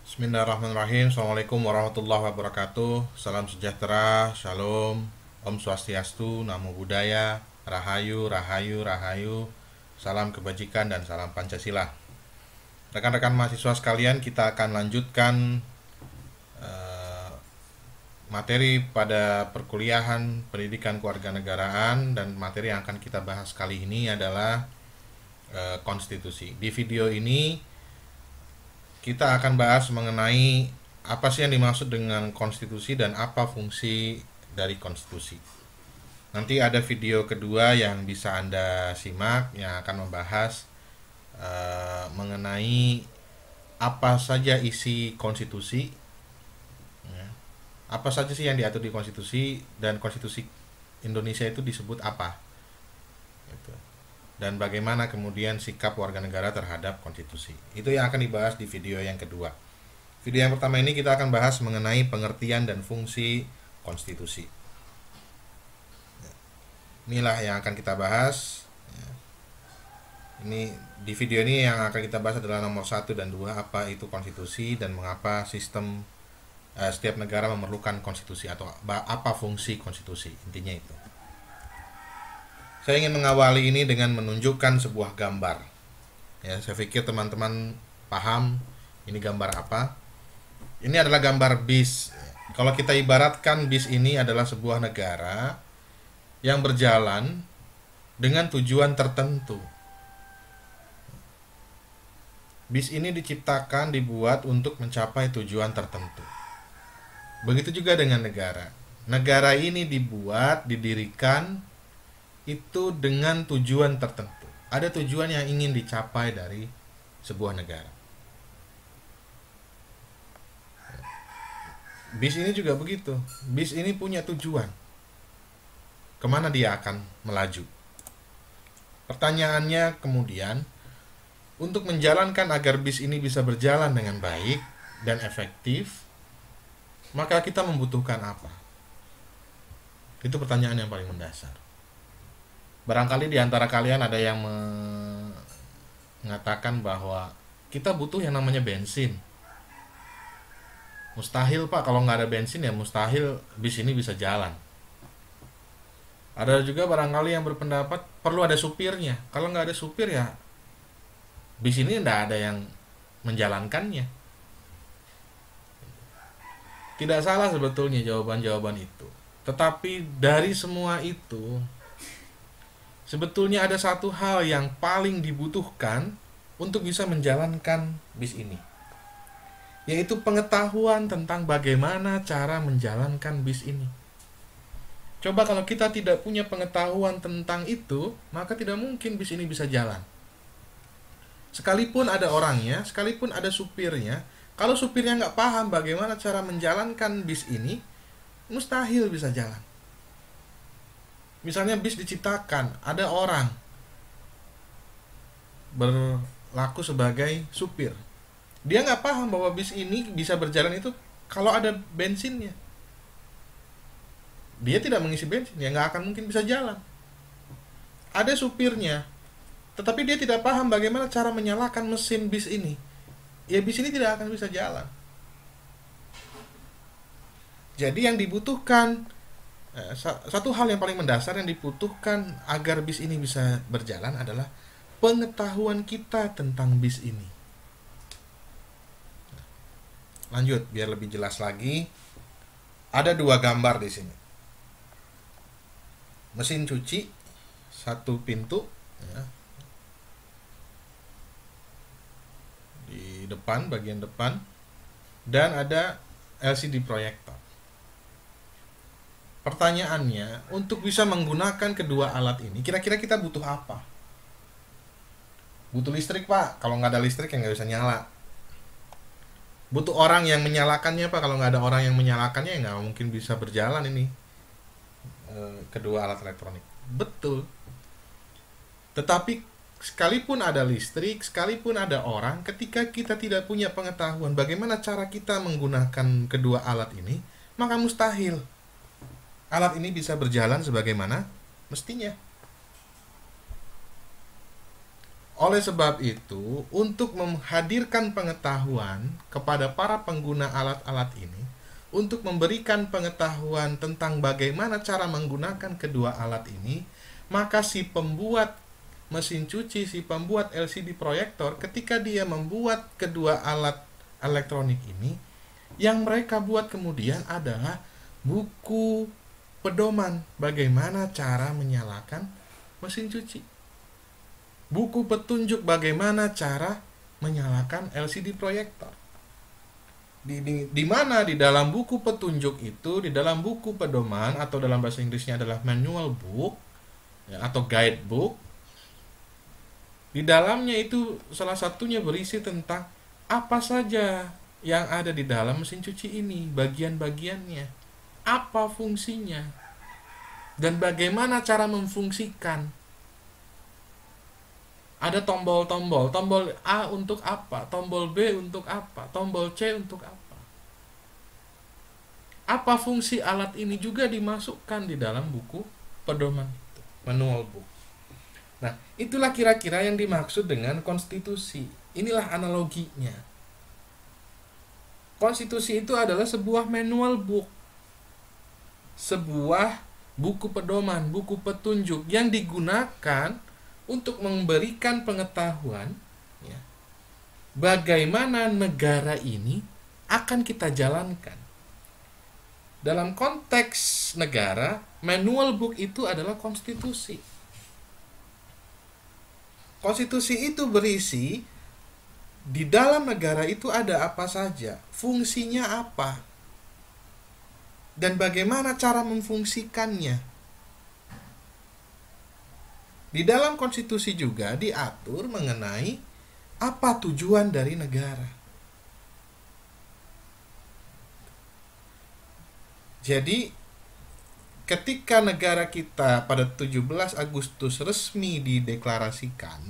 Bismillahirrahmanirrahim. Assalamualaikum warahmatullahi wabarakatuh. Salam sejahtera, shalom, Om Swastiastu, Namo Buddhaya, Rahayu, Rahayu, Rahayu. Salam kebajikan dan salam Pancasila. Rekan-rekan mahasiswa sekalian, kita akan lanjutkan materi pada perkuliahan pendidikan kewarganegaraan, dan materi yang akan kita bahas kali ini adalah konstitusi. Di video ini kita akan bahas mengenai apa sih yang dimaksud dengan konstitusi dan apa fungsi dari konstitusi. Nanti ada video kedua yang bisa Anda simak yang akan membahas mengenai apa saja isi konstitusi, ya. Apa saja sih yang diatur di konstitusi, dan konstitusi Indonesia itu disebut apa, gitu. Dan bagaimana kemudian sikap warga negara terhadap konstitusi. Itu yang akan dibahas di video yang kedua. Video yang pertama ini kita akan bahas mengenai pengertian dan fungsi konstitusi. Inilah yang akan kita bahas. Ini di video ini yang akan kita bahas adalah nomor 1 dan 2, apa itu konstitusi dan mengapa sistem setiap negara memerlukan konstitusi, atau apa fungsi konstitusi. Intinya itu. Saya ingin mengawali ini dengan menunjukkan sebuah gambar. Ya, saya pikir teman-teman paham ini gambar apa. Ini adalah gambar bis. Kalau kita ibaratkan bis ini adalah sebuah negara yang berjalan dengan tujuan tertentu. Bis ini diciptakan, dibuat untuk mencapai tujuan tertentu. Begitu juga dengan negara. Negara ini dibuat, didirikan itu dengan tujuan tertentu. Ada tujuan yang ingin dicapai dari sebuah negara. Bis ini juga begitu. Bis ini punya tujuan. Kemana dia akan melaju? Pertanyaannya kemudian, untuk menjalankan agar bis ini bisa berjalan dengan baik dan efektif, maka kita membutuhkan apa? Itu pertanyaan yang paling mendasar. Barangkali di antara kalian ada yang mengatakan bahwa kita butuh yang namanya bensin. Mustahil Pak, kalau nggak ada bensin ya mustahil bis ini bisa jalan. Ada juga barangkali yang berpendapat perlu ada supirnya. Kalau nggak ada supir ya bis ini nggak ada yang menjalankannya. Tidak salah sebetulnya jawaban-jawaban itu. Tetapi dari semua itu, sebetulnya ada satu hal yang paling dibutuhkan untuk bisa menjalankan bis ini, yaitu pengetahuan tentang bagaimana cara menjalankan bis ini. Coba kalau kita tidak punya pengetahuan tentang itu, maka tidak mungkin bis ini bisa jalan. Sekalipun ada orangnya, sekalipun ada supirnya, kalau supirnya nggak paham bagaimana cara menjalankan bis ini, mustahil bisa jalan. Misalnya bis diciptakan, ada orang berlaku sebagai supir. Dia nggak paham bahwa bis ini bisa berjalan itu kalau ada bensinnya. Dia tidak mengisi bensin, ya nggak akan mungkin bisa jalan. Ada supirnya, tetapi dia tidak paham bagaimana cara menyalakan mesin bis ini, ya bis ini tidak akan bisa jalan. Jadi yang dibutuhkan, satu hal yang paling mendasar yang dibutuhkan agar bis ini bisa berjalan adalah pengetahuan kita tentang bis ini. Lanjut, biar lebih jelas lagi. Ada 2 gambar di sini. Mesin cuci, 1 pintu, ya, di depan, bagian depan, dan ada LCD proyektor. Pertanyaannya, untuk bisa menggunakan kedua alat ini, kira-kira kita butuh apa? Butuh listrik Pak, kalau nggak ada listrik ya nggak bisa nyala. Butuh orang yang menyalakannya Pak, kalau nggak ada orang yang menyalakannya ya nggak mungkin bisa berjalan ini kedua alat elektronik. Betul. Tetapi sekalipun ada listrik, sekalipun ada orang, ketika kita tidak punya pengetahuan bagaimana cara kita menggunakan kedua alat ini, maka mustahil alat ini bisa berjalan sebagaimana mestinya. Oleh sebab itu, untuk menghadirkan pengetahuan kepada para pengguna alat-alat ini, untuk memberikan pengetahuan tentang bagaimana cara menggunakan kedua alat ini, maka si pembuat mesin cuci, si pembuat LCD proyektor, ketika dia membuat kedua alat elektronik ini, yang mereka buat kemudian adalah buku pedoman bagaimana cara menyalakan mesin cuci. Buku petunjuk bagaimana cara menyalakan LCD proyektor. Di mana di dalam buku petunjuk itu, di dalam buku pedoman atau dalam bahasa Inggrisnya adalah manual book ya, atau guidebook. Di dalamnya itu salah satunya berisi tentang apa saja yang ada di dalam mesin cuci ini, bagian-bagiannya, apa fungsinya, dan bagaimana cara memfungsikan. Ada tombol-tombol, tombol A untuk apa, tombol B untuk apa, tombol C untuk apa. Apa fungsi alat ini juga dimasukkan di dalam buku pedoman itu, manual book. Nah, itulah kira-kira yang dimaksud dengan konstitusi. Inilah analoginya. Konstitusi itu adalah sebuah manual book, sebuah buku pedoman, buku petunjuk yang digunakan untuk memberikan pengetahuan ya, bagaimana negara ini akan kita jalankan. Dalam konteks negara, manual book itu adalah konstitusi. Konstitusi itu berisi di dalam negara itu ada apa saja, fungsinya apa, dan bagaimana cara memfungsikannya. Di dalam konstitusi juga diatur mengenai apa tujuan dari negara. Jadi ketika negara kita pada 17 Agustus resmi dideklarasikan,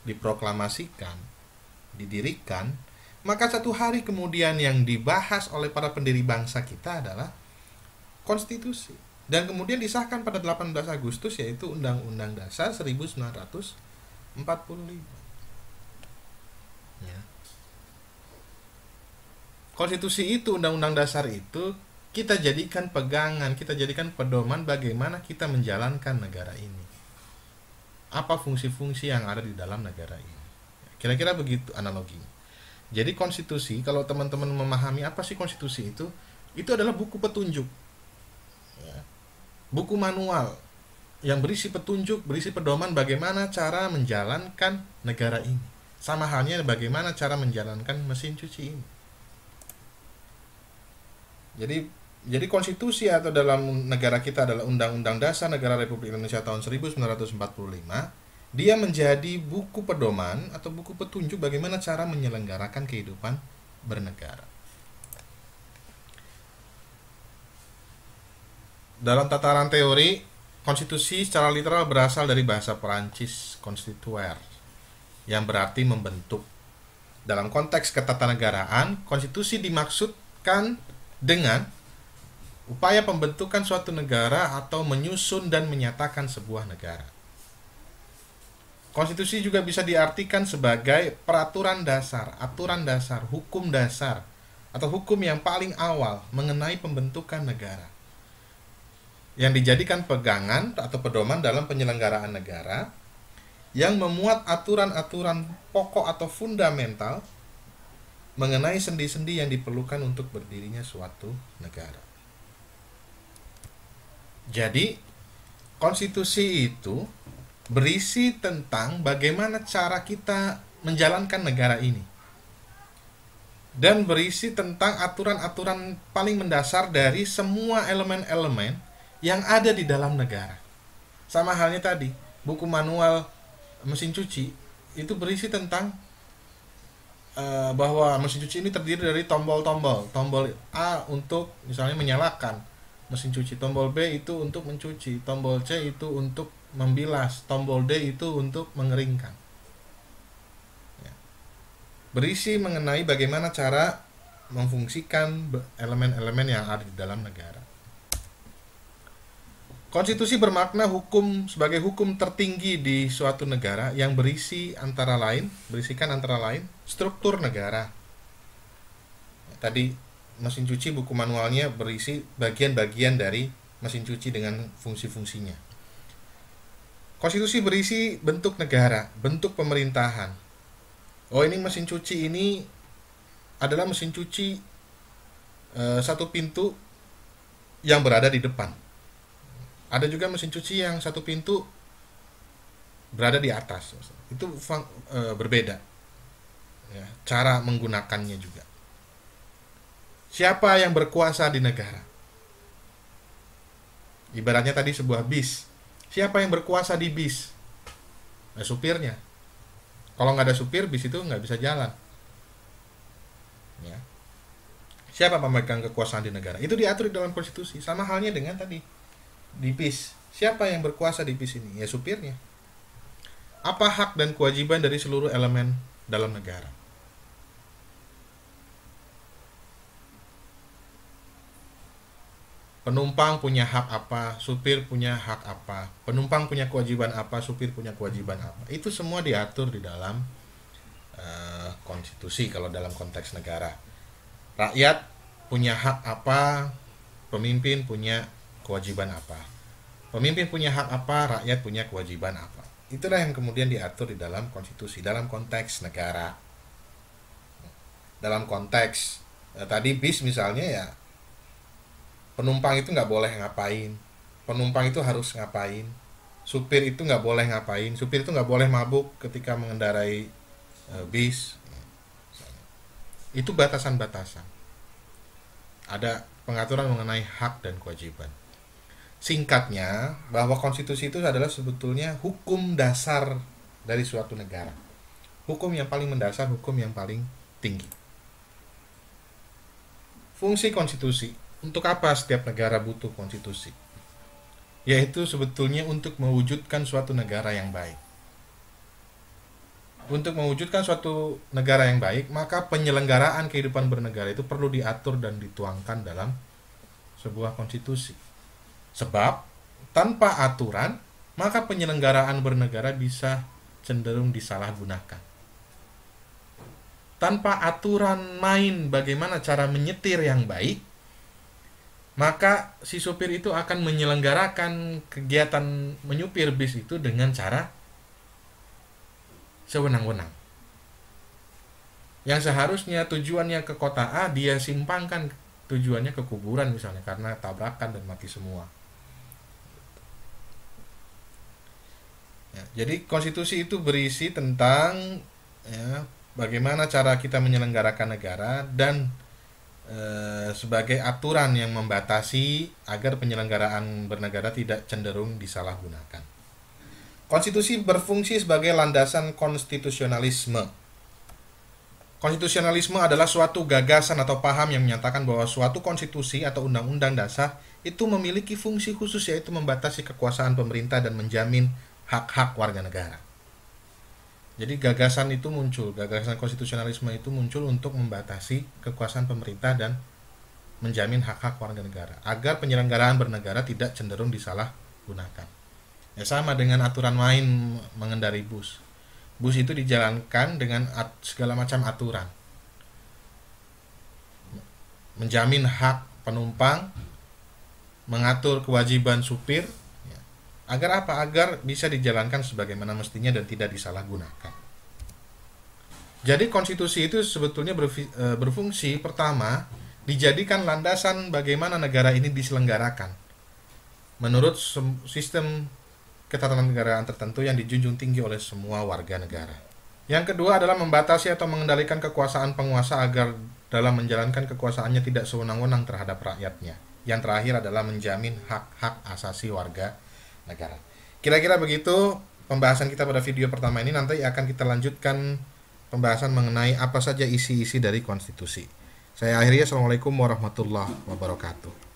diproklamasikan, didirikan, maka satu hari kemudian yang dibahas oleh para pendiri bangsa kita adalah konstitusi. Dan kemudian disahkan pada 18 Agustus yaitu Undang-Undang Dasar 1945. Ya. Konstitusi itu, Undang-Undang Dasar itu kita jadikan pegangan, kita jadikan pedoman bagaimana kita menjalankan negara ini. Apa fungsi-fungsi yang ada di dalam negara ini. Kira-kira begitu analoginya. Jadi konstitusi, kalau teman-teman memahami apa sih konstitusi itu adalah buku petunjuk. Ya. Buku manual yang berisi petunjuk, berisi pedoman bagaimana cara menjalankan negara ini. Sama halnya bagaimana cara menjalankan mesin cuci ini. Jadi konstitusi atau dalam negara kita adalah Undang-Undang Dasar Negara Republik Indonesia tahun 1945. Dia menjadi buku pedoman atau buku petunjuk bagaimana cara menyelenggarakan kehidupan bernegara. Dalam tataran teori, konstitusi secara literal berasal dari bahasa Perancis constituer, yang berarti membentuk. Dalam konteks ketatanegaraan, konstitusi dimaksudkan dengan upaya pembentukan suatu negara atau menyusun dan menyatakan sebuah negara. Konstitusi juga bisa diartikan sebagai peraturan dasar, aturan dasar, hukum dasar, atau hukum yang paling awal mengenai pembentukan negara, yang dijadikan pegangan atau pedoman dalam penyelenggaraan negara, yang memuat aturan-aturan pokok atau fundamental mengenai sendi-sendi yang diperlukan untuk berdirinya suatu negara. Jadi, konstitusi itu berisi tentang bagaimana cara kita menjalankan negara ini. Dan berisi tentang aturan-aturan paling mendasar dari semua elemen-elemen yang ada di dalam negara. Sama halnya tadi, buku manual mesin cuci itu berisi tentang bahwa mesin cuci ini terdiri dari tombol-tombol. Tombol A untuk misalnya menyalakan mesin cuci, tombol B itu untuk mencuci, tombol C itu untuk membilas, tombol D itu untuk mengeringkan. Ya. Berisi mengenai bagaimana cara memfungsikan elemen-elemen yang ada di dalam negara. Konstitusi bermakna hukum sebagai hukum tertinggi di suatu negara yang berisikan antara lain struktur negara. Tadi mesin cuci buku manualnya berisi bagian-bagian dari mesin cuci dengan fungsi-fungsinya. Konstitusi berisi bentuk negara, bentuk pemerintahan. Oh, ini mesin cuci ini adalah mesin cuci satu pintu yang berada di depan. Ada juga mesin cuci yang satu pintu berada di atas. Itu berbeda. Ya, cara menggunakannya juga. Siapa yang berkuasa di negara? Ibaratnya tadi sebuah bis. Siapa yang berkuasa di bis? Nah, supirnya. Kalau nggak ada supir, bis itu nggak bisa jalan. Ya. Siapa pemegang kekuasaan di negara? Itu diatur di dalam konstitusi. Sama halnya dengan tadi di bis. Siapa yang berkuasa di bis ini? Ya supirnya. Apa hak dan kewajiban dari seluruh elemen dalam negara? Penumpang punya hak apa? Supir punya hak apa? Penumpang punya kewajiban apa? Supir punya kewajiban apa? Itu semua diatur di dalam konstitusi kalau dalam konteks negara. Rakyat punya hak apa? Pemimpin punya kewajiban apa? Pemimpin punya hak apa? Rakyat punya kewajiban apa? Itulah yang kemudian diatur di dalam konstitusi dalam konteks negara. Dalam konteks tadi bis misalnya, ya penumpang itu nggak boleh ngapain, penumpang itu harus ngapain, supir itu nggak boleh ngapain, supir itu nggak boleh mabuk ketika mengendarai bis. Itu batasan-batasan. Ada pengaturan mengenai hak dan kewajiban. Singkatnya, bahwa konstitusi itu adalah sebetulnya hukum dasar dari suatu negara. Hukum yang paling mendasar, hukum yang paling tinggi. Fungsi konstitusi. Untuk apa setiap negara butuh konstitusi? Yaitu sebetulnya untuk mewujudkan suatu negara yang baik. Untuk mewujudkan suatu negara yang baik, maka penyelenggaraan kehidupan bernegara itu perlu diatur dan dituangkan dalam sebuah konstitusi. Sebab tanpa aturan, maka penyelenggaraan bernegara bisa cenderung disalahgunakan. Tanpa aturan main bagaimana cara menyetir yang baik, maka si supir itu akan menyelenggarakan kegiatan menyupir bis itu dengan cara sewenang-wenang. Yang seharusnya tujuannya ke kota A, dia simpangkan tujuannya ke kuburan misalnya, karena tabrakan dan mati semua. Ya, jadi konstitusi itu berisi tentang bagaimana cara kita menyelenggarakan negara dan sebagai aturan yang membatasi agar penyelenggaraan bernegara tidak cenderung disalahgunakan. Konstitusi berfungsi sebagai landasan konstitusionalisme. Konstitusionalisme adalah suatu gagasan atau paham yang menyatakan bahwa suatu konstitusi atau undang-undang dasar itu memiliki fungsi khusus, yaitu membatasi kekuasaan pemerintah dan menjamin hak-hak warga negara. Jadi gagasan konstitusionalisme itu muncul untuk membatasi kekuasaan pemerintah dan menjamin hak-hak warga negara agar penyelenggaraan bernegara tidak cenderung disalahgunakan. Ya, sama dengan aturan main mengendarai bus. Bus itu dijalankan dengan segala macam aturan. Menjamin hak penumpang, mengatur kewajiban supir, agar apa? Agar bisa dijalankan sebagaimana mestinya dan tidak disalahgunakan. Jadi konstitusi itu sebetulnya berfungsi pertama dijadikan landasan bagaimana negara ini diselenggarakan menurut sistem ketatanegaraan tertentu yang dijunjung tinggi oleh semua warga negara. Yang kedua adalah membatasi atau mengendalikan kekuasaan penguasa agar dalam menjalankan kekuasaannya tidak sewenang-wenang terhadap rakyatnya. Yang terakhir adalah menjamin hak-hak asasi warga negara. Kira-kira begitu pembahasan kita pada video pertama ini. Nanti akan kita lanjutkan pembahasan mengenai apa saja isi-isi dari konstitusi. Saya akhiri. Assalamualaikum warahmatullahi wabarakatuh.